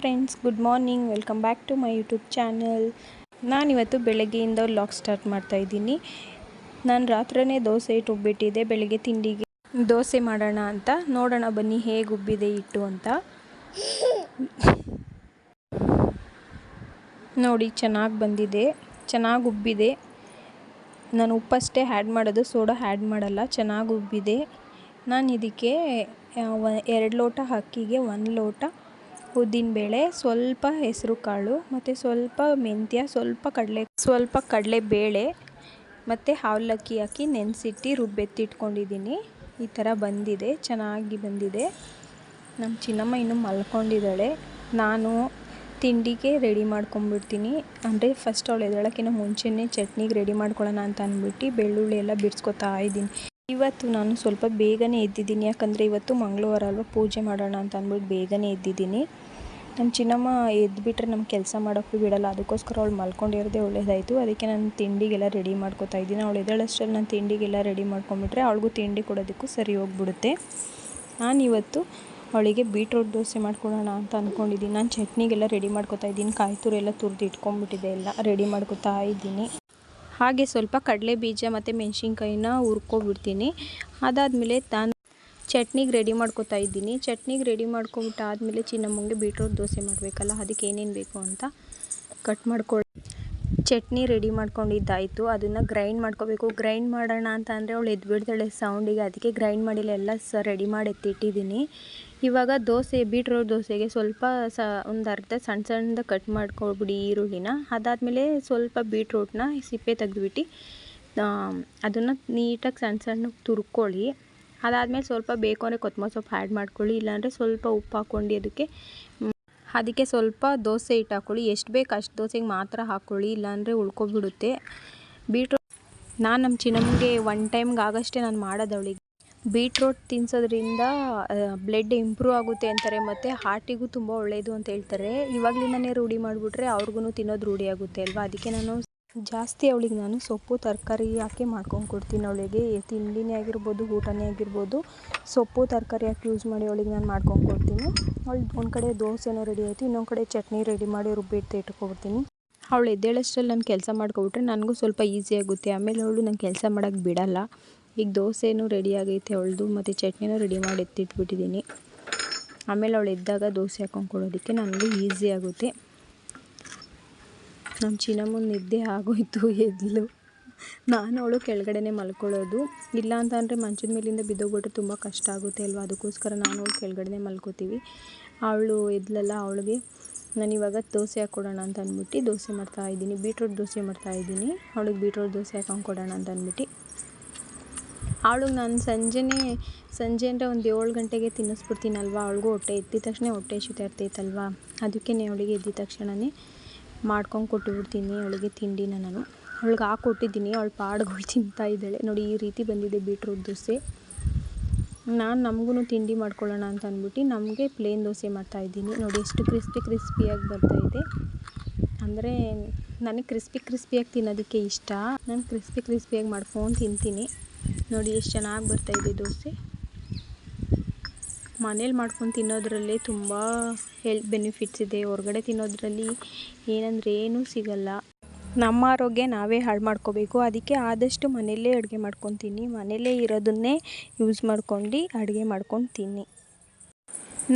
Friends, good morning. Welcome back to my YouTube channel. ನಾನಿವತ್ತು ಬೆಳಗ್ಗೆಯಿಂದ vlog start ಮಾಡ್ತಾಯಿದ್ದೀನಿ. ನಾನು ರಾತ್ರಿಯೇ ದೋಸೆ ಹಿಟ್ಟು ಉಬ್ಬಿಟ್ಟಿದ್ದೆ. ಬೆಳಗ್ಗೆ ತಿಂಡಿಗೆ ದೋಸೆ ಮಾಡೋಣ ಅಂತ. ನೋಡೋಣ ಬನ್ನಿ ಹೇಗೆ ಉಬ್ಬಿದೆ ಹಿಟ್ಟು ಅಂತ. ನೋಡಿ, ಚೆನ್ನಾಗಿ ಬಂದಿದೆ, ಚೆನ್ನಾಗಿ ಉಬ್ಬಿದೆ. ನಾನು ಉಪ್ಪಷ್ಟೇ ಆ್ಯಡ್ ಮಾಡೋದು, ಸೋಡಾ ಆ್ಯಡ್ ಮಾಡಲ್ಲ. ಚೆನ್ನಾಗಿ ಉಬ್ಬಿದೆ. ನಾನು ಇದಕ್ಕೆ 2 ಲೋಟ ಅಕ್ಕಿಗೆ 1 ಲೋಟ ಉದ್ದಿನಬೇಳೆ, ಸ್ವಲ್ಪ ಹೆಸರು ಕಾಳು ಮತ್ತು ಸ್ವಲ್ಪ ಮೆಂತ್ಯ, ಸ್ವಲ್ಪ ಕಡಲೆಬೇಳೆ ಮತ್ತು ಅವಲಕ್ಕಿ ಹಾಕಿ ನೆನೆಸಿಟ್ಟು ರುಬ್ಬೆತ್ತಿಟ್ಕೊಂಡಿದ್ದೀನಿ. ಈ ಥರ ಬಂದಿದೆ, ಚೆನ್ನಾಗಿ ಬಂದಿದೆ. ನಮ್ಮ ಚಿನ್ನಮ್ಮ ಇನ್ನೂ ಮಲ್ಕೊಂಡಿದ್ದಾಳೆ. ನಾನು ತಿಂಡಿಗೆ ರೆಡಿ ಮಾಡ್ಕೊಂಬಿಡ್ತೀನಿ. ಅಂದರೆ ಫಸ್ಟ್ ಅವಳು ಎದ್ದೇಳೋಕ್ಕಿಂತ ಮುಂಚೆನೇ ಚಟ್ನಿಗೆ ರೆಡಿ ಮಾಡ್ಕೊಳ್ಳೋಣ ಅಂತ ಅಂದ್ಬಿಟ್ಟು ಬೆಳ್ಳುಳ್ಳಿ ಎಲ್ಲ ಬಿಡಿಸ್ಕೊತಾ ಇದ್ದೀನಿ. ಇವತ್ತು ನಾನು ಸ್ವಲ್ಪ ಬೇಗನೆ ಎದ್ದಿದ್ದೀನಿ, ಯಾಕಂದರೆ ಇವತ್ತು ಮಂಗಳವಾರ ಅಲ್ವಾ, ಪೂಜೆ ಮಾಡೋಣ ಅಂತ ಅಂದ್ಬಿಟ್ಟು ಬೇಗನೆ ಎದ್ದಿದ್ದೀನಿ. ನಮ್ಮ ಚಿನ್ನಮ್ಮ ಎದ್ದುಬಿಟ್ರೆ ನಮ್ಮ ಕೆಲಸ ಮಾಡೋಕ್ಕೂ ಬಿಡಲ್ಲ. ಅದಕ್ಕೋಸ್ಕರ ಅವಳು ಮಲ್ಕೊಂಡಿರೋದೇ ಒಳ್ಳೇದಾಯಿತು. ಅದಕ್ಕೆ ನಾನು ತಿಂಡಿಗೆಲ್ಲ ರೆಡಿ ಮಾಡ್ಕೊತಾ ಇದ್ದೀನಿ. ಅವಳು ಎದ್ದೇಳೋಷ್ಟರಲ್ಲಿ ನಾನು ತಿಂಡಿಗೆಲ್ಲ ರೆಡಿ ಮಾಡ್ಕೊಂಬಿಟ್ರೆ ಅವಳಿಗೂ ತಿಂಡಿ ಕೊಡೋದಕ್ಕೂ ಸರಿ ಹೋಗ್ಬಿಡುತ್ತೆ. ನಾನಿವತ್ತು ಅವಳಿಗೆ ಬೀಟ್ರೋಟ್ ದೋಸೆ ಮಾಡ್ಕೊಡೋಣ ಅಂತ ಅಂದ್ಕೊಂಡಿದ್ದೀನಿ. ನಾನು ಚಟ್ನಿಗೆಲ್ಲ ರೆಡಿ ಮಾಡ್ಕೊತಾ ಇದ್ದೀನಿ. ಕಾಯಿ ತುರಿ ಎಲ್ಲ ತುರಿದು ಇಟ್ಕೊಂಡ್ಬಿಟ್ಟಿದೆ, ಎಲ್ಲ ರೆಡಿ ಮಾಡ್ಕೊತಾ ಇದ್ದೀನಿ. ಹಾಗೆ ಸ್ವಲ್ಪ ಕಡಲೆ ಬೀಜ ಮತ್ತು ಮೆಣಸಿನ್ಕಾಯಿನ ಹುರ್ಕೊಬಿಡ್ತೀನಿ. ಅದಾದಮೇಲೆ ನಾನು ಚಟ್ನಿಗೆ ರೆಡಿ ಮಾಡ್ಕೊತಾ ಇದ್ದೀನಿ. ಚಟ್ನಿಗೆ ರೆಡಿ ಮಾಡ್ಕೊಬಿಟ್ಟಾದಮೇಲೆ ಚಿನ್ನಮ್ಮಂಗೆ ಬೀಟ್ರೋಟ್ ದೋಸೆ ಮಾಡಬೇಕಲ್ಲ, ಅದಕ್ಕೆ ಏನೇನು ಬೇಕು ಅಂತ ಕಟ್ ಮಾಡ್ಕೊಳ್ಳಿ. ಚಟ್ನಿ ರೆಡಿ ಮಾಡ್ಕೊಂಡಿದ್ದಾಯಿತು. ಅದನ್ನು ಗ್ರೈಂಡ್ ಮಾಡ್ಕೋಬೇಕು. ಗ್ರೈಂಡ್ ಮಾಡೋಣ ಅಂತ ಅಂದರೆ ಅವಳು ಎದ್ಬಿಡ್ತಾಳೆ ಸೌಂಡಿಗೆ. ಅದಕ್ಕೆ ಗ್ರೈಂಡ್ ಮಾಡಿಲ್ಲ, ಎಲ್ಲ ರೆಡಿ ಮಾಡಿ ಎತ್ತಿಟ್ಟಿದ್ದೀನಿ. ಇವಾಗ ಬೀಟ್ರೋಟ್ ದೋಸೆಗೆ ಸ್ವಲ್ಪ ಒಂದು ಅರ್ಧ ಸಣ್ಣದಾಗಿ ಕಟ್ ಮಾಡ್ಕೊಬಿಡಿ ಈರುಳ್ಳಿನ. ಅದಾದಮೇಲೆ ಸ್ವಲ್ಪ ಬೀಟ್ರೋಟ್ನ ಸಿಪ್ಪೆ ತೆಗೆದುಬಿಟ್ಟು ಅದನ್ನು ನೀಟಾಗಿ ಸಣ್ಣಗೆ ತುರ್ಕೊಳ್ಳಿ. ಅದಾದಮೇಲೆ ಸ್ವಲ್ಪ ಬೇಕು ಅಂದರೆ ಕೊತ್ತಂಬರಿ ಸೊಪ್ಪು ಆ್ಯಡ್ ಮಾಡ್ಕೊಳ್ಳಿ, ಇಲ್ಲಾಂದರೆ ಸ್ವಲ್ಪ ಉಪ್ಪು ಹಾಕ್ಕೊಂಡು ಅದಕ್ಕೆ ಸ್ವಲ್ಪ ದೋಸೆ ಹಿಟ್ಟು ಹಾಕ್ಕೊಳ್ಳಿ. ಎಷ್ಟು ಬೇಕು ಅಷ್ಟು ದೋಸೆಗೆ ಮಾತ್ರ ಹಾಕ್ಕೊಳ್ಳಿ, ಇಲ್ಲಾಂದರೆ ಉಳ್ಕೊಬಿಡುತ್ತೆ. ನಾನು ನಮ್ಮ ಚಿನ್ನಮ್ಮಗೆ 1 ಟೈಮ್ಗೆ ಆಗಷ್ಟೇ ನಾನು ಮಾಡೋದು ಅವಳಿಗೆ. ಬೀಟ್ರೋಟ್ ತಿನ್ನಿಸೋದ್ರಿಂದ ಬ್ಲಡ್ ಇಂಪ್ರೂವ್ ಆಗುತ್ತೆ ಅಂತಾರೆ, ಮತ್ತು ಹಾರ್ಟಿಗೂ ತುಂಬ ಒಳ್ಳೆಯದು ಅಂತ ಹೇಳ್ತಾರೆ. ಇವಾಗಲಿಂದನೇ ರೂಢಿ ಮಾಡಿಬಿಟ್ರೆ ಅವ್ರಿಗೂ ತಿನ್ನೋದು ರೂಢಿ ಆಗುತ್ತೆ ಅಲ್ವಾ. ಅದಕ್ಕೆ ನಾನು ಜಾಸ್ತಿ ಅವಳಿಗೆ ಸೊಪ್ಪು ತರಕಾರಿ ಹಾಕಿ ಮಾಡ್ಕೊಂಡು ಕೊಡ್ತೀನಿ. ಅವಳಿಗೆ ತಿಂಡಿನೇ ಆಗಿರ್ಬೋದು, ಊಟನೇ ಆಗಿರ್ಬೋದು, ಸೊಪ್ಪು ತರಕಾರಿ ಹಾಕಿ ಯೂಸ್ ಮಾಡಿ ಅವಳಿಗೆ ನಾನು ಮಾಡ್ಕೊಂಡು ಕೊಡ್ತೀನಿ. ಒಂದು ಕಡೆ ದೋಸೆನೂ ರೆಡಿ ಆಯಿತು, ಇನ್ನೊಂದು ಕಡೆ ಚಟ್ನಿ ರೆಡಿ ಮಾಡಿ ರುಬ್ಬಿಟ್ಟು ಇಟ್ಕೊಬಿಡ್ತೀನಿ. ಅವಳು ಎದ್ದೇಳಷ್ಟರಲ್ಲಿ ನಾನು ಕೆಲಸ ಮಾಡ್ಕೊಬಿಟ್ರೆ ನನಗೂ ಸ್ವಲ್ಪ ಈಸಿ ಆಗುತ್ತೆ. ಆಮೇಲೆ ಅವಳು ನಂಗೆ ಕೆಲಸ ಮಾಡೋಕ್ಕೆ ಬಿಡಲ್ಲ. ಈಗ ದೋಸೆನೂ ರೆಡಿ ಆಗೈತೆ ಅವಳದು, ಮತ್ತು ಚಟ್ನಿನೂ ರೆಡಿ ಮಾಡಿ ಎತ್ತಿಟ್ಬಿಟ್ಟಿದ್ದೀನಿ. ಆಮೇಲೆ ಅವಳು ಎದ್ದಾಗ ದೋಸೆ ಹಾಕ್ಕೊಂಡು ಕೊಡೋದಕ್ಕೆ ನನಗೂ ಈಸಿ ಆಗುತ್ತೆ. ನಮ್ಮ ಚಿನ್ನಮ್ಮನ ನಿದ್ದೆ ಆಗೋಯ್ತು, ಎದ್ಲು. ನಾನು ಅವಳು ಕೆಳಗಡೆನೇ ಮಲ್ಕೊಳ್ಳೋದು. ಇಲ್ಲ ಅಂತಂದರೆ ಮಂಚದ ಮೇಲಿಂದ ಬಿದ್ದೋಗ್ಬಿಟ್ರೆ ತುಂಬ ಕಷ್ಟ ಆಗುತ್ತೆ ಅಲ್ವಾ. ಅದಕ್ಕೋಸ್ಕರ ನಾನು ಅವಳು ಕೆಳಗಡೆನೇ ಮಲ್ಕೋತೀವಿ. ಅವಳು ಎದ್ಲಲ್ಲ, ಅವಳಿಗೆ ನಾನಿವಾಗ ದೋಸೆ ಹಾಕ್ಕೊಡೋಣ ಅಂತ ಅಂದ್ಬಿಟ್ಟು ದೋಸೆ ಮಾಡ್ತಾಯಿದ್ದೀನಿ. ಬೀಟ್ರೋಟ್ ದೋಸೆ ಮಾಡ್ತಾಯಿದ್ದೀನಿ. ಅವಳಿಗೆ ಬೀಟ್ರೋಟ್ ದೋಸೆ ಹಾಕೊಂಡು ಕೊಡೋಣ ಅಂತ ಅಂದ್ಬಿಟ್ಟು ಅವಳಿಗೆ ನಾನು ಸಂಜೆ ಅಂದರೆ ಒಂದು 7 ಗಂಟೆಗೆ ತಿನ್ನಿಸ್ಬಿಡ್ತೀನಲ್ವ. ಅವಳಿಗೂ ಎದ್ದಿದ ತಕ್ಷಣ ಹೊಟ್ಟೆ ಹಸಿತಾ ಇರ್ತೈತಲ್ವ. ಅದಕ್ಕೆ ಅವಳಿಗೆ ಎದ್ದಿದ ತಕ್ಷಣವೇ ಮಾಡ್ಕೊಂಡು ಕೊಟ್ಟುಬಿಡ್ತೀನಿ ಅವಳಿಗೆ ತಿಂಡಿನ. ನಾನು ಅವಳಿಗೆ ಹಾಕ್ಕೊಟ್ಟಿದ್ದೀನಿ, ಅವಳು ಪಾಡ್ಗಳು ತಿಂತಾ ಇದ್ದಾಳೆ. ನೋಡಿ, ಈ ರೀತಿ ಬಂದಿದೆ ಬೀಟ್ರೋಟ್ ದೋಸೆ. ನಮಗೂ ತಿಂಡಿ ಮಾಡ್ಕೊಳ್ಳೋಣ ಅಂತ ಅಂದ್ಬಿಟ್ಟು ನಮಗೆ ಪ್ಲೇನ್ ದೋಸೆ ಮಾಡ್ತಾಯಿದ್ದೀನಿ. ನೋಡಿ ಎಷ್ಟು ಕ್ರಿಸ್ಪಿಯಾಗಿ ಬರ್ತಾಯಿದೆ. ಅಂದರೆ ನನಗೆ ಕ್ರಿಸ್ಪಿಯಾಗಿ ತಿನ್ನೋದಕ್ಕೆ ಇಷ್ಟ. ನಾನು ಕ್ರಿಸ್ಪಿಯಾಗಿ ಮಾಡ್ಕೊಂಡು ತಿಂತೀನಿ. ನೋಡಿ ಎಷ್ಟು ಚೆನ್ನಾಗಿ ಬರ್ತಾಯಿದೆ ದೋಸೆ. ಮನೇಲಿ ಮಾಡ್ಕೊಂಡು ತಿನ್ನೋದ್ರಲ್ಲೇ ತುಂಬ ಹೆಲ್ತ್ ಬೆನಿಫಿಟ್ಸ್ ಇದೆ. ಹೊರಗಡೆ ತಿನ್ನೋದ್ರಲ್ಲಿ ಏನೂ ಸಿಗಲ್ಲ. ನಮ್ಮ ಆರೋಗ್ಯ ನಾವೇ ಹಾಳು ಮಾಡ್ಕೋಬೇಕು. ಅದಕ್ಕೆ ಆದಷ್ಟು ಮನೆಯಲ್ಲೇ ಅಡುಗೆ ಮಾಡ್ಕೊತೀನಿ. ಮನೆಯಲ್ಲೇ ಇರೋದನ್ನೇ ಯೂಸ್ ಮಾಡ್ಕೊಂಡು ಅಡುಗೆ ಮಾಡ್ಕೊಂಡು ತಿನ್ನಿ.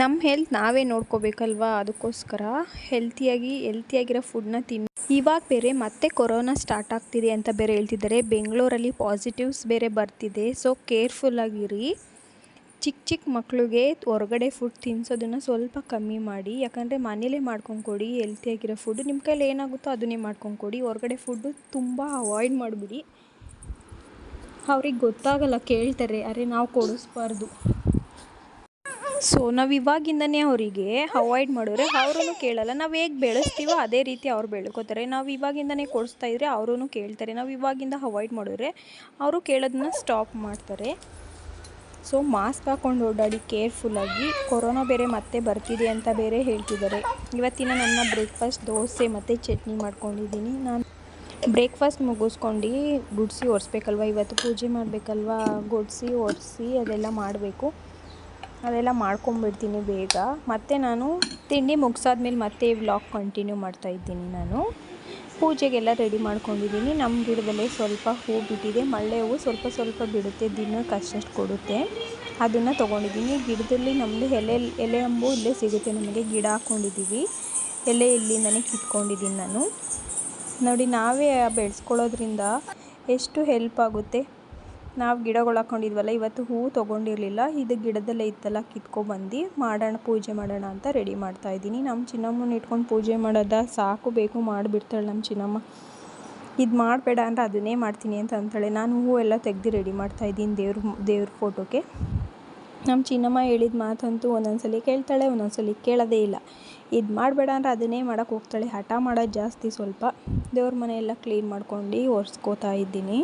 ನಮ್ಮ ಹೆಲ್ತ್ ನಾವೇ ನೋಡ್ಕೋಬೇಕಲ್ವಾ. ಅದಕ್ಕೋಸ್ಕರ ಹೆಲ್ತಿಯಾಗಿರೋ ಫುಡ್ನ ತಿನ್ನಿ. ಇವಾಗ ಬೇರೆ ಮತ್ತೆ ಕೊರೋನಾ ಸ್ಟಾರ್ಟ್ ಆಗ್ತಿದೆ ಅಂತ ಬೇರೆ ಹೇಳ್ತಿದ್ದಾರೆ. ಬೆಂಗಳೂರಲ್ಲಿ ಪಾಸಿಟಿವ್ಸ್ ಬೇರೆ ಬರ್ತಿದೆ. ಸೊ ಕೇರ್ಫುಲ್ಲಾಗಿರಿ. ಚಿಕ್ಕ ಮಕ್ಕಳಿಗೆ ಹೊರಗಡೆ ಫುಡ್ ತಿನ್ನಿಸೋದನ್ನು ಸ್ವಲ್ಪ ಕಮ್ಮಿ ಮಾಡಿ. ಯಾಕಂದರೆ ಮನೇಲೇ ಮಾಡ್ಕೊಂಡು ಕೊಡಿ ಹೆಲ್ತಿಯಾಗಿರೋ ಫುಡ್. ನಿಮ್ಮ ಕೈಲಿ ಏನಾಗುತ್ತೋ ಅದನ್ನೇ ಮಾಡ್ಕೊಂಡು ಕೊಡಿ. ಹೊರಗಡೆ ಫುಡ್ಡು ತುಂಬ ಅವಾಯ್ಡ್ ಮಾಡಿಬಿಡಿ. ಅವ್ರಿಗೆ ಗೊತ್ತಾಗಲ್ಲ, ಕೇಳ್ತಾರೆ, ಅರೆ ನಾವು ಕೊಡಿಸ್ಬಾರ್ದು. ಸೊ ನಾವು ಇವಾಗಿಂದನೇ ಅವರಿಗೆ ಅವಾಯ್ಡ್ ಮಾಡಿದ್ರೆ ಅವರೂ ಕೇಳಲ್ಲ. ನಾವು ಹೇಗೆ ಬೆಳೆಸ್ತೀವೋ ಅದೇ ರೀತಿ ಅವ್ರು ಬೆಳ್ಕೋತಾರೆ. ನಾವು ಇವಾಗಿಂದನೇ ಕೊಡಿಸ್ತಾಯಿದ್ರೆ ಅವರೂ ಕೇಳ್ತಾರೆ. ನಾವು ಇವಾಗಿಂದ ಅವಾಯ್ಡ್ ಮಾಡಿದ್ರೆ ಅವರು ಕೇಳೋದನ್ನ ಸ್ಟಾಪ್ ಮಾಡ್ತಾರೆ. ಸೊ ಮಾಸ್ಕ್ ಹಾಕ್ಕೊಂಡು ಓಡಾಡಿ ಕೇರ್ಫುಲ್ಲಾಗಿ. ಕೊರೋನಾ ಬೇರೆ ಮತ್ತೆ ಬರ್ತಿದೆ ಅಂತ ಬೇರೆ ಹೇಳ್ತಿದ್ದಾರೆ. ಇವತ್ತಿನ ನನ್ನ ಬ್ರೇಕ್ಫಾಸ್ಟ್ ದೋಸೆ ಮತ್ತು ಚಟ್ನಿ ಮಾಡ್ಕೊಂಡಿದ್ದೀನಿ. ನಾನು ಬ್ರೇಕ್ಫಾಸ್ಟ್ ಮುಗಿಸ್ಕೊಂಡು ಗುಡಿಸಿ ಒರೆಸ್ಬೇಕಲ್ವ. ಇವತ್ತು ಪೂಜೆ ಮಾಡಬೇಕಲ್ವ, ಗುಡಿಸಿ ಒರೆಸಿ ಅದೆಲ್ಲ ಮಾಡಬೇಕು. ಅದೆಲ್ಲ ಮಾಡ್ಕೊಂಬಿಡ್ತೀನಿ ಬೇಗ. ಮತ್ತು ನಾನು ತಿಂಡಿ ಮುಗಿಸಾದ್ಮೇಲೆ ಮತ್ತೆ ವ್ಲಾಗ್ ಕಂಟಿನ್ಯೂ ಮಾಡ್ತಾಯಿದ್ದೀನಿ. ನಾನು ಪೂಜೆಗೆಲ್ಲ ರೆಡಿ ಮಾಡ್ಕೊಂಡಿದ್ದೀನಿ. ನಮ್ಮ ಗಿಡದಲ್ಲೇ ಸ್ವಲ್ಪ ಹೂ ಬಿಟ್ಟಿದೆ, ಮಲ್ಲೆ ಹೂವು ಸ್ವಲ್ಪ ಸ್ವಲ್ಪ ಬಿಡುತ್ತೆ, ದಿನಕ್ಕೆ ಅಷ್ಟಷ್ಟು ಕೊಡುತ್ತೆ. ಅದನ್ನು ತೊಗೊಂಡಿದ್ದೀನಿ. ಗಿಡದಲ್ಲಿ ನಮ್ಮದು ಎಲೆ ಅಂಬು ಇಲ್ಲೇ ಸಿಗುತ್ತೆ ನಮಗೆ, ಗಿಡ ಹಾಕ್ಕೊಂಡಿದ್ದೀವಿ. ಎಲೆ ಇಲ್ಲಿಂದನೇ ಕಿತ್ಕೊಂಡಿದ್ದೀನಿ ನಾನು. ನೋಡಿ, ನಾವೇ ಬೆಳೆಸ್ಕೊಳ್ಳೋದ್ರಿಂದ ಎಷ್ಟು ಹೆಲ್ಪ್ ಆಗುತ್ತೆ. ನಾವು ಗಿಡಗಳು ಹಾಕ್ಕೊಂಡಿದ್ವಲ್ಲ, ಇವತ್ತು ಹೂವು ತೊಗೊಂಡಿರಲಿಲ್ಲ, ಇದು ಗಿಡದಲ್ಲೇ ಇತ್ತಲ್ಲ, ಕಿತ್ಕೊಬಂದು ಮಾಡೋಣ, ಪೂಜೆ ಮಾಡೋಣ ಅಂತ ರೆಡಿ ಮಾಡ್ತಾಯಿದ್ದೀನಿ. ನಮ್ಮ ಚಿನ್ನಮ್ಮನ ಇಟ್ಕೊಂಡು ಪೂಜೆ ಮಾಡೋದ ಸಾಕು ಬೇಕು ಮಾಡಿಬಿಡ್ತಾಳೆ ನಮ್ಮ ಚಿನ್ನಮ್ಮ. ಇದು ಮಾಡಬೇಡ ಅಂದರೆ ಅದನ್ನೇ ಮಾಡ್ತೀನಿ ಅಂತ ಅಂತಾಳೆ. ನಾನು ಹೂವೆಲ್ಲ ತೆಗೆದು ರೆಡಿ ಮಾಡ್ತಾಯಿದ್ದೀನಿ ದೇವ್ರ ಫೋಟೋಗೆ. ನಮ್ಮ ಚಿನ್ನಮ್ಮ ಹೇಳಿದ ಮಾತಂತೂ ಒಂದೊಂದ್ಸಲಿ ಕೇಳ್ತಾಳೆ, ಒಂದೊಂದ್ಸಲಿ ಕೇಳೋದೇ ಇಲ್ಲ. ಇದು ಮಾಡಬೇಡ ಅಂದರೆ ಅದನ್ನೇ ಮಾಡೋಕ್ಕೆ ಹೋಗ್ತಾಳೆ. ಹಠ ಮಾಡೋದು ಜಾಸ್ತಿ ಸ್ವಲ್ಪ. ದೇವ್ರ ಮನೆಯೆಲ್ಲ ಕ್ಲೀನ್ ಮಾಡ್ಕೊಂಡು ಒರೆಸ್ಕೋತಾ ಇದ್ದೀನಿ.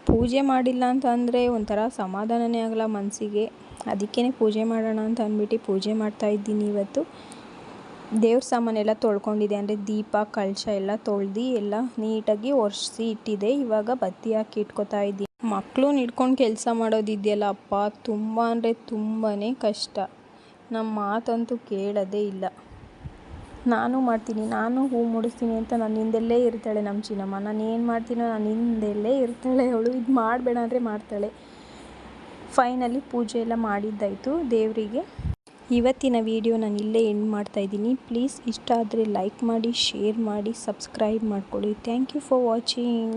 ಪೂಜೆ ಮಾಡಿಲ್ಲ ಅಂತ ಅಂದರೆ ಒಂಥರ ಸಮಾಧಾನನೇ ಆಗಲ್ಲ ಮನಸ್ಸಿಗೆ. ಅದಕ್ಕೇ ಪೂಜೆ ಮಾಡೋಣ ಅಂತ ಅಂದ್ಬಿಟ್ಟು ಪೂಜೆ ಮಾಡ್ತಾಯಿದ್ದೀನಿ. ಇವತ್ತು ದೇವ್ರ ಸಾಮಾನೆಲ್ಲ ತೊಳ್ಕೊಂಡಿದೆ, ಅಂದರೆ ದೀಪ ಕಳಶ ಎಲ್ಲ ತೊಳೆದು ಎಲ್ಲ ನೀಟಾಗಿ ಒರೆಸಿ ಇಟ್ಟಿದೆ. ಇವಾಗ ಬತ್ತಿ ಹಾಕಿ ಇಟ್ಕೋತಾ ಇದ್ದೀನಿ. ಮಕ್ಕಳು ಹಿಡ್ಕೊಂಡು ಕೆಲಸ ಮಾಡೋದಿದೆಯಲ್ಲ ಅಪ್ಪ, ತುಂಬ ಅಂದರೆ ತುಂಬಾ ಕಷ್ಟ. ನಮ್ಮ ಮಾತಂತೂ ಕೇಳೋದೇ ಇಲ್ಲ. ನಾನು ಮಾಡ್ತೀನಿ, ನಾನು ಹೂ ಮುಡಿಸ್ತೀನಿ ಅಂತ ನನ್ನ ಹಿಂದೆಲ್ಲೇ ಇರ್ತಾಳೆ ನಮ್ಮ ಚಿನ್ನಮ್ಮ. ನಾನು ಏನು ಮಾಡ್ತೀನೋ ನನ್ನ ಹಿಂದೆಲ್ಲೇ ಇರ್ತಾಳೆ ಅವಳು. ಇದು ಮಾಡಬೇಡ ಅಂದರೆ ಮಾಡ್ತಾಳೆ. ಫೈನಲಿ ಪೂಜೆ ಎಲ್ಲ ಮಾಡಿದ್ದಾಯಿತು ದೇವರಿಗೆ. ಇವತ್ತಿನ ವಿಡಿಯೋ ನಾನು ಇಲ್ಲೇ ಎಂಡ್ ಮಾಡ್ತಾಯಿದ್ದೀನಿ. ಪ್ಲೀಸ್ ಇಷ್ಟ ಆದರೆ ಲೈಕ್ ಮಾಡಿ, ಶೇರ್ ಮಾಡಿ, ಸಬ್ಸ್ಕ್ರೈಬ್ ಮಾಡ್ಕೊಳ್ಳಿ. Thank you for watching.